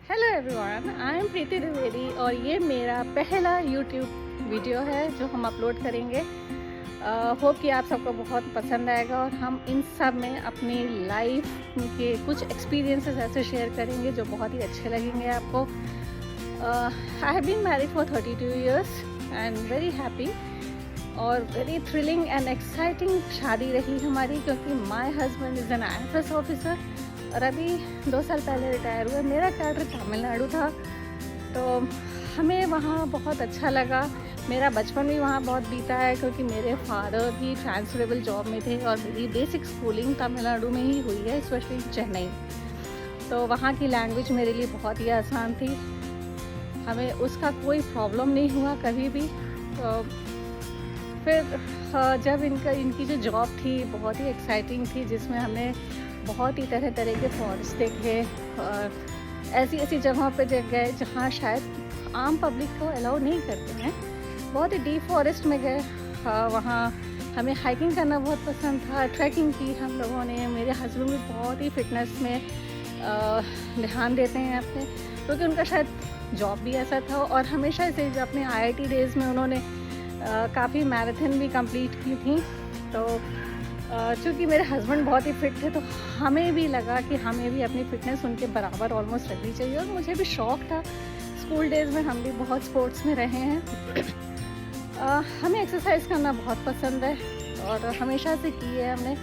Hello everyone, I am प्रीति द्विवेदी और ये मेरा पहला यूट्यूब वीडियो है जो हम अपलोड करेंगे। होप कि आप सबको बहुत पसंद आएगा और हम इन सब में अपनी लाइफ के कुछ एक्सपीरियंसेस ऐसे शेयर करेंगे जो बहुत ही अच्छे लगेंगे आपको। I have been married for 32 years and very happy और वेरी थ्रिलिंग एंड एक्साइटिंग शादी रही हमारी, क्योंकि my husband is an IFS officer और अभी 2 साल पहले रिटायर हुए। मेरा कैडर तमिलनाडु था, तो हमें वहाँ बहुत अच्छा लगा। मेरा बचपन भी वहाँ बहुत बीता है, क्योंकि मेरे फादर भी ट्रांसफरेबल जॉब में थे और मेरी बेसिक स्कूलिंग तमिलनाडु में ही हुई है, स्पेशली चेन्नई। तो वहाँ की लैंग्वेज मेरे लिए बहुत ही आसान थी, हमें उसका कोई प्रॉब्लम नहीं हुआ कभी भी। तो फिर जब इनकी जो जॉब थी बहुत ही एक्साइटिंग थी, जिसमें हमने बहुत ही तरह तरह के फॉरेस्ट देखे और ऐसी ऐसी जगहों पे गए जहाँ शायद आम पब्लिक को अलाउ नहीं करते हैं। बहुत ही डीप फॉरेस्ट में गए। वहाँ हमें हाइकिंग करना बहुत पसंद था, ट्रैकिंग की हम लोगों ने। मेरे हस्बैंड भी बहुत ही फिटनेस में ध्यान देते हैं अपने, क्योंकि उनका शायद जॉब भी ऐसा था और हमेशा से अपने IIT डेज़ में उन्होंने काफ़ी मैराथन भी कंप्लीट की थी। तो चूँकि मेरे हस्बैंड बहुत ही फिट थे, तो हमें भी लगा कि हमें भी अपनी फ़िटनेस उनके बराबर ऑलमोस्ट रखनी चाहिए। और मुझे भी शौक़ था, स्कूल डेज़ में हम भी बहुत स्पोर्ट्स में रहे हैं। हमें एक्सरसाइज करना बहुत पसंद है और हमेशा से की है हमने।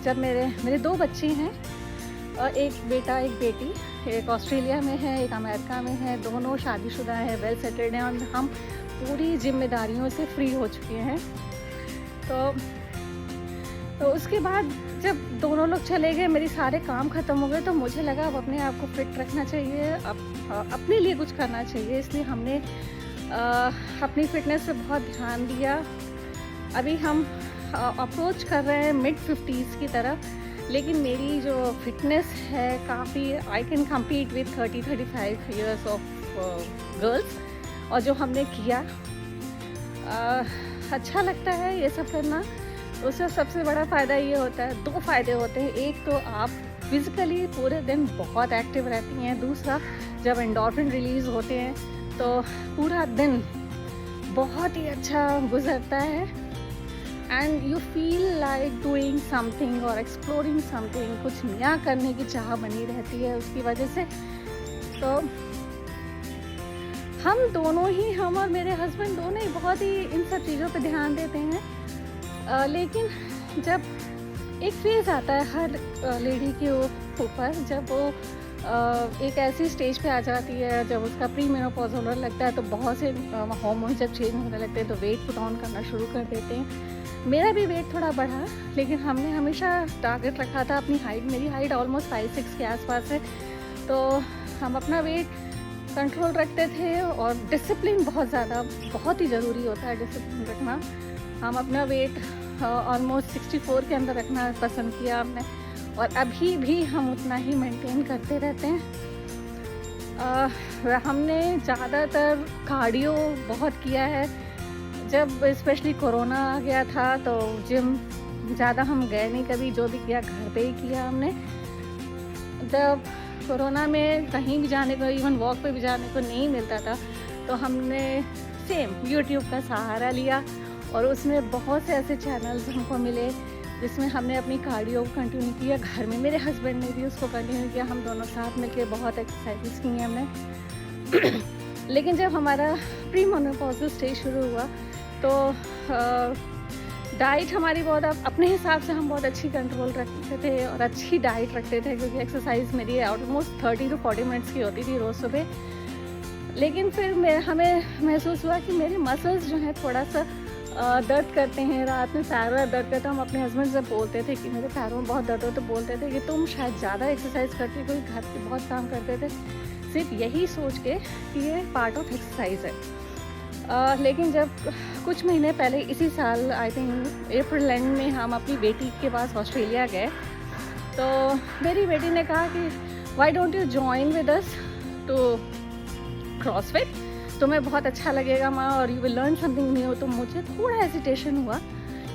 जब मेरे 2 बच्चे हैं, एक बेटा एक बेटी, एक ऑस्ट्रेलिया में है, एक अमेरिका में है। दोनों शादीशुदा हैं, वेल सेटल्ड हैं और हम पूरी जिम्मेदारियों से फ्री हो चुके हैं। तो उसके बाद जब दोनों लोग चले गए, मेरे सारे काम ख़त्म हो गए, तो मुझे लगा अब अपने आप को फिट रखना चाहिए, अपने लिए कुछ करना चाहिए। इसलिए हमने अपनी फ़िटनेस पे बहुत ध्यान दिया। अभी हम अप्रोच कर रहे हैं मिड-50s की तरफ, लेकिन मेरी जो फिटनेस है काफ़ी, I can compete with 30-35 years of girls. और जो हमने किया अच्छा लगता है ये सब करना। उससे सबसे बड़ा फ़ायदा ये होता है, 2 फ़ायदे होते हैं। एक तो आप फिज़िकली पूरे दिन बहुत एक्टिव रहती हैं। दूसरा, जब एंडोर्फिन रिलीज़ होते हैं तो पूरा दिन बहुत ही अच्छा गुजरता है and you feel like doing something और एक्सप्लोरिंग समथिंग। कुछ नया करने की चाह बनी रहती है उसकी वजह से। तो हम दोनों ही, हम और मेरे हस्बैंड दोनों ही बहुत ही इन सब चीज़ों पे ध्यान देते हैं। लेकिन जब एक फेज़ आता है हर लेडी के ऊपर, जब वो एक ऐसी स्टेज पे आ जाती है जब उसका प्री मेनोपॉज होने लगता है, तो बहुत से हार्मोन जब चेंज होने लगते हैं तो वेट पुट ऑन करना शुरू कर देते हैं। मेरा भी वेट थोड़ा बढ़ा, लेकिन हमने हमेशा टारगेट रखा था अपनी हाइट। मेरी हाइट ऑलमोस्ट 5'6" के आसपास है, तो हम अपना वेट कंट्रोल रखते थे। और डिसिप्लिन बहुत ही ज़रूरी होता है, डिसिप्लिन रखना। हम अपना वेट ऑलमोस्ट 64 के अंदर रखना पसंद किया हमने, और अभी भी हम उतना ही मेंटेन करते रहते हैं। हमने ज़्यादातर कार्डियो बहुत किया है। जब स्पेशली कोरोना आ गया था तो जिम ज़्यादा हम गए नहीं कभी, जो भी किया घर पे ही किया हमने। जब कोरोना में कहीं भी जाने को, इवन वॉक पे भी जाने को नहीं मिलता था, तो हमने सेम यूट्यूब का सहारा लिया और उसमें बहुत से ऐसे चैनल्स हमको मिले जिसमें हमने अपनी कार्डियो को कंटिन्यू किया घर में। मेरे हस्बैंड ने भी उसको कंटिन्यू किया, हम दोनों साथ मिलकर बहुत एक्सरसाइज की हमने। लेकिन जब हमारा प्री मेनोपॉज़ल स्टेज शुरू हुआ तो डाइट हमारी बहुत, अपने हिसाब से हम बहुत अच्छी कंट्रोल रखते थे और अच्छी डाइट रखते थे, क्योंकि एक्सरसाइज मेरी ऑलमोस्ट 30 to 40 मिनट्स की होती थी रोज़ सुबह। लेकिन फिर हमें महसूस हुआ कि मेरे मसल्स जो हैं थोड़ा सा दर्द करते हैं, रात में पैर में दर्द करता। हम अपने हस्बैंड से बोलते थे कि मेरे पैरों में बहुत दर्द हो, तो बोलते थे कि तुम शायद ज़्यादा एक्सरसाइज करती, कोई घर पे बहुत काम करते थे, सिर्फ यही सोच के कि ये पार्ट ऑफ एक्सरसाइज है। लेकिन जब कुछ महीने पहले इसी साल, आई थिंक अप्रैल एंड में, हम अपनी बेटी के पास ऑस्ट्रेलिया गए, तो मेरी बेटी ने कहा कि why don't you join with us to CrossFit, तुम्हें बहुत अच्छा लगेगा माँ और you will learn something new. तो मुझे थोड़ा हेजिटेशन हुआ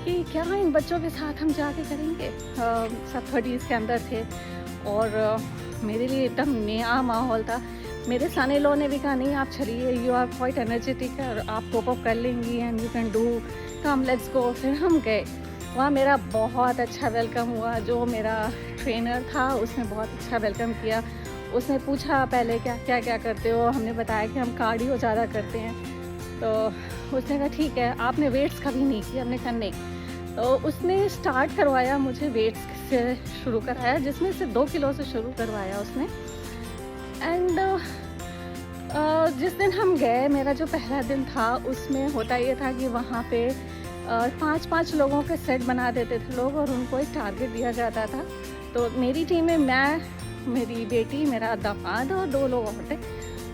कि क्या इन बच्चों के साथ हम जाके करेंगे। सब 30s के अंदर थे और मेरे लिए एकदम नया माहौल था। मेरे सन इन लॉ ने भी कहा नहीं आप चलिए, यू आर क्वाइट एनर्जेटिक और आप कोप अप कर लेंगी and you can do, come let's go. फिर हम गए, वहाँ मेरा बहुत अच्छा वेलकम हुआ। जो मेरा ट्रेनर था उसने बहुत अच्छा वेलकम किया। उसने पूछा पहले क्या क्या करते हो, हमने बताया कि हम कार्डियो ज़्यादा करते हैं। तो उसने कहा ठीक है, आपने वेट्स कभी नहीं किया? हमने कहा नहीं। तो उसने स्टार्ट करवाया मुझे, वेट्स से शुरू कराया, जिसमें से 2 किलो से शुरू करवाया उसने। एंड जिस दिन हम गए, मेरा जो पहला दिन था उसमें होता ये था कि वहाँ पे 5-5 लोगों के सेट बना देते थे लोग और उनको एक टारगेट दिया जाता था। तो मेरी टीम में मैं, मेरी बेटी, मेरा दामाद और 2 लोग और थे।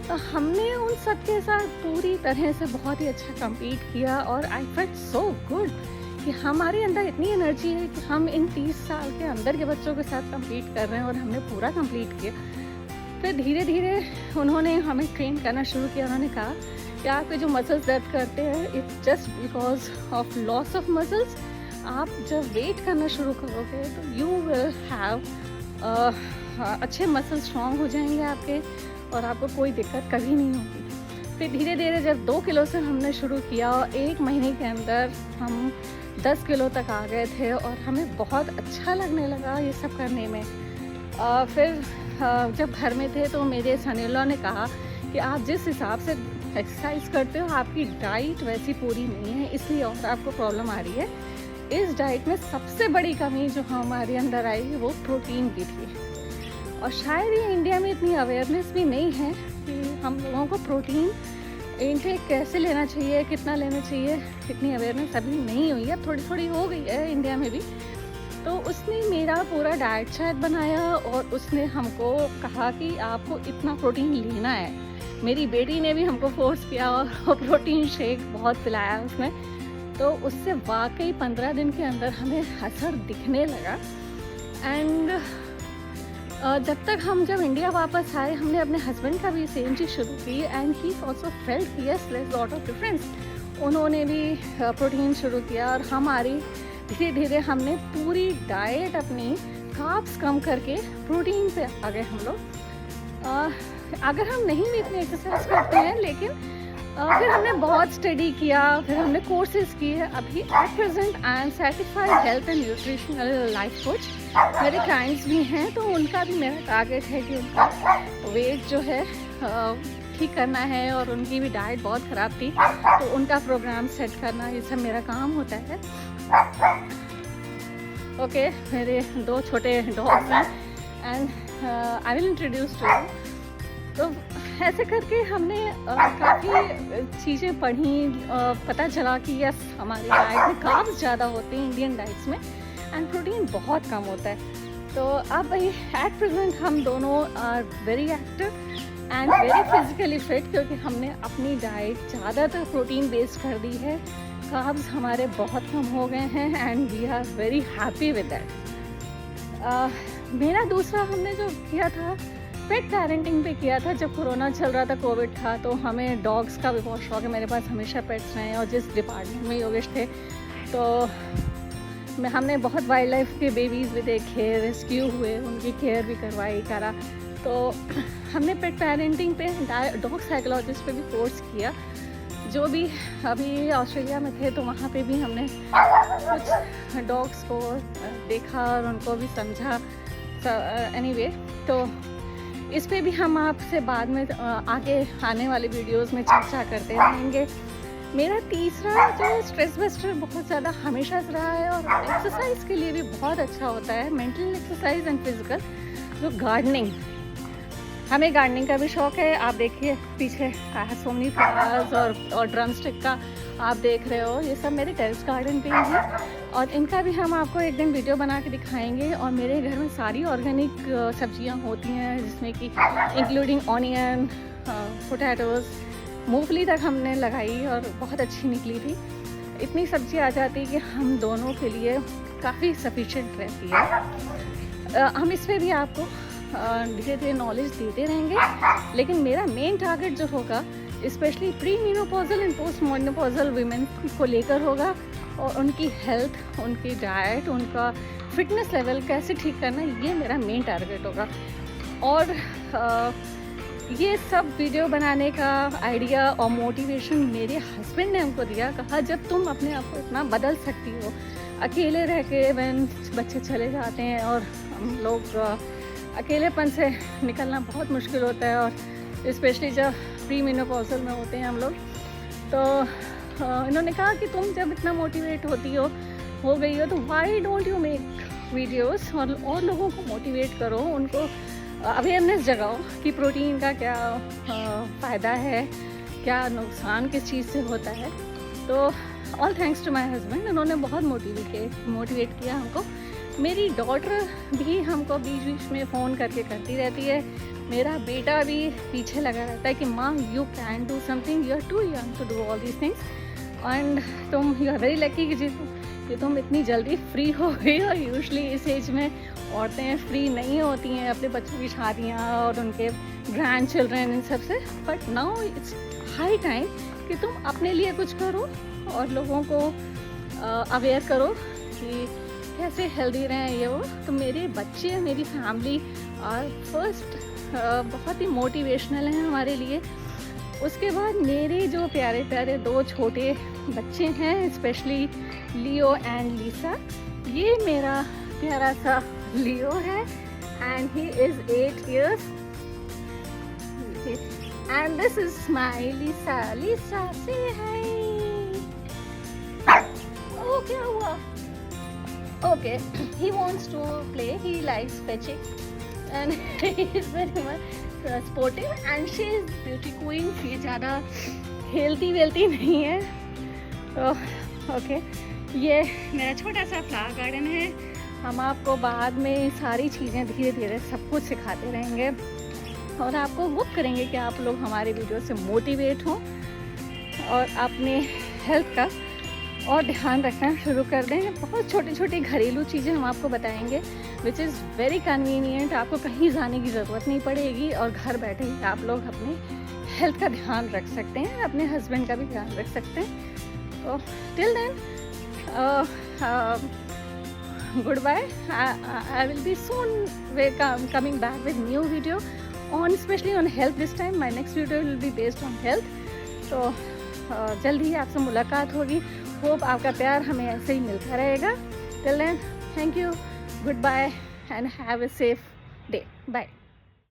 तो हमने उन सब के साथ पूरी तरह से बहुत ही अच्छा compete किया और आई फेल्ट सो गुड कि हमारे अंदर इतनी एनर्जी है कि हम इन 30 साल के अंदर के बच्चों के साथ compete कर रहे हैं और हमने पूरा कंप्लीट किया। फिर धीरे धीरे उन्होंने हमें ट्रेन करना शुरू किया। उन्होंने कहा कि आपके जो मसल्स दर्द करते हैं it's just because of loss of muscles. आप जब वेट करना शुरू करोगे तो यू विल हैव अच्छे मसल स्ट्रॉन्ग हो जाएंगे आपके और आपको कोई दिक्कत कभी नहीं होगी। फिर धीरे धीरे जब 2 किलो से हमने शुरू किया और 1 महीने के अंदर हम 10 किलो तक आ गए थे और हमें बहुत अच्छा लगने लगा ये सब करने में। फिर जब घर में थे तो मेरे सन इन लॉ ने कहा कि आप जिस हिसाब से एक्सरसाइज करते हो आपकी डाइट वैसी पूरी नहीं है, इसलिए और आपको प्रॉब्लम आ रही है। इस डाइट में सबसे बड़ी कमी जो हमारे अंदर आई वो प्रोटीन की थी और शायद ये इंडिया में इतनी अवेयरनेस भी नहीं है कि हम लोगों को प्रोटीन इनटेक कैसे लेना चाहिए, कितना लेना चाहिए, इतनी अवेयरनेस अभी नहीं हुई है। थोड़ी थोड़ी हो गई है इंडिया में भी। तो उसने मेरा पूरा डाइट चार्ट बनाया और उसने हमको कहा कि आपको इतना प्रोटीन लेना है। मेरी बेटी ने भी हमको फोर्स किया और प्रोटीन शेक बहुत पिलाया उसने। तो उससे वाकई 15 दिन के अंदर हमें असर दिखने लगा। एंड जब इंडिया वापस आए हमने अपने हस्बैंड का भी सेम चीज़ शुरू की and he also felt yes there is lot of difference. उन्होंने भी प्रोटीन शुरू किया और हमारी धीरे धीरे हमने पूरी डाइट अपनी कार्ब्स कम करके प्रोटीन पे आ गए हम लोग। अगर हम नहीं भी इतनी एक्सरसाइज करते हैं लेकिन फिर हमने बहुत स्टडी किया, फिर हमने कोर्सेज किए। अभी at present I am certified health and nutritional life coach. मेरे क्लाइंट्स भी हैं तो उनका भी मेरा टारगेट है कि उनका वेट जो है ठीक करना है और उनकी भी डाइट बहुत ख़राब थी तो उनका प्रोग्राम सेट करना, ये सब मेरा काम होता है। ओके, मेरे 2 छोटे डॉग्स हैं and I will introduce to you. तो ऐसे करके हमने काफ़ी चीज़ें पढ़ी, पता चला कि यस हमारी डाइट में कार्ब्स ज़्यादा होते हैं इंडियन डाइट्स में एंड प्रोटीन बहुत कम होता है। तो अब एट प्रेजेंट हम दोनों are very active and very physically fit क्योंकि हमने अपनी डाइट ज़्यादातर प्रोटीन बेस्ड कर दी है। कार्ब्स हमारे बहुत कम हो गए हैं and we are very happy with that. मेरा दूसरा हमने जो किया था पेट पेरेंटिंग पे किया था। जब कोरोना चल रहा था, कोविड था, तो हमें डॉग्स का भी बहुत शौक है। मेरे पास हमेशा पेट्स रहे और जिस डिपार्टमेंट में योगेश थे तो हमने बहुत वाइल्ड लाइफ के बेबीज़ भी देखे, रेस्क्यू हुए, उनकी केयर भी करा। तो हमने पेट पेरेंटिंग पे डॉग साइकोलॉजिस्ट पे भी कोर्स किया। जो भी अभी ऑस्ट्रेलिया में थे तो वहाँ पे भी हमने कुछ डॉग्स को देखा और उनको भी समझा। एनीवे, तो इस पे भी हम आपसे बाद में आगे आने वाले वीडियोस में चर्चा करते रहेंगे। मेरा तीसरा जो स्ट्रेस बस्टर बहुत ज़्यादा हमेशा से रहा है और एक्सरसाइज के लिए भी बहुत अच्छा होता है, मेंटल एक्सरसाइज एंड फिजिकल, जो गार्डनिंग। हमें गार्डनिंग का भी शौक है। आप देखिए पीछे सो मेनी फ्लावर्स और ड्रम स्टिक का आप देख रहे हो, ये सब मेरे टेरेस गार्डन पे ही है और इनका भी हम आपको एक दिन वीडियो बना के दिखाएंगे। और मेरे घर में सारी ऑर्गेनिक सब्जियां होती हैं जिसमें कि इंक्लूडिंग ऑनियन, पोटैटोज़, मूंगफली तक हमने लगाई और बहुत अच्छी निकली थी। इतनी सब्जी आ जाती है कि हम दोनों के लिए काफ़ी सफिशिएंट रहती है। हम इस पर भी आपको धीरे धीरे नॉलेज देते रहेंगे, लेकिन मेरा मेन टारगेट जो होगा specially pre menopausal and post menopausal women को लेकर होगा और उनकी हेल्थ, उनकी डाइट, उनका फिटनेस लेवल कैसे ठीक करना, ये मेरा मेन टारगेट होगा। और ये सब वीडियो बनाने का आइडिया और मोटिवेशन मेरे हस्बैंड ने हमको दिया। कहा जब तुम अपने आप को इतना बदल सकती हो, अकेले रह के when बच्चे चले जाते हैं और हम लोग अकेलेपन से निकलना बहुत मुश्किल होता है, और स्पेशली जब प्री मेनोपॉजल में होते हैं हम लोग, तो इन्होंने कहा कि तुम जब इतना मोटिवेट हो गई हो तो why don't you make videos और लोगों को मोटिवेट करो, उनको अवेयरनेस जगाओ कि प्रोटीन का क्या फ़ायदा है, क्या नुकसान किस चीज़ से होता है। तो all thanks to my husband, उन्होंने बहुत मोटिवेट किया हमको। मेरी डॉटर भी हमको बीच बीच में फ़ोन करके करती रहती है, मेरा बेटा भी पीछे लगा रहता है कि माँ you can do something, you are too young to do all these things, and you are very lucky कि तुम इतनी जल्दी फ्री हो गई हो। यूजुअली इस एज में औरतें फ्री नहीं होती हैं अपने बच्चों की शादियाँ और उनके ग्रैंड चिल्ड्रन इन सब से, but now it's high time कि तुम अपने लिए कुछ करो और लोगों को अवेयर करो कि कैसे हेल्दी रहें ये वो। तो मेरे बच्चे, मेरी फैमिली और फर्स्ट बहुत ही मोटिवेशनल हैं हमारे लिए। उसके बाद मेरे जो प्यारे प्यारे 2 छोटे बच्चे हैं, स्पेशली लियो एंड लीसा। ये मेरा प्यारा सा लियो है and he is 8 years and this is my Lisa. Lisa से हाय। ओ क्या हुआ? Okay, he wants to play, he likes fetching and he is very much sportive and she is beauty queen। ये ज़्यादा healthy wealthy नहीं है। तो okay, ये मेरा छोटा सा फ्लावर गार्डन है। हम आपको बाद में सारी चीज़ें धीरे धीरे सब कुछ सिखाते रहेंगे और आपको वो करेंगे कि आप लोग हमारे वीडियो से मोटिवेट हों और अपने हेल्थ का और ध्यान रखना शुरू कर दें। बहुत छोटी छोटी घरेलू चीज़ें हम आपको बताएंगे विच इज़ वेरी कन्वीनियंट। आपको कहीं जाने की ज़रूरत नहीं पड़ेगी और घर बैठे ही आप लोग अपने हेल्थ का ध्यान रख सकते हैं, अपने हस्बैंड का भी ध्यान रख सकते हैं। तो till then goodbye. I will be soon coming back with new video on especially on health this time. My next video will be based on health. तो जल्दी ही आपसे मुलाकात होगी। होप आपका प्यार हमें ऐसे ही मिलता रहेगा। Till then thank you, goodbye and have a safe day. Bye.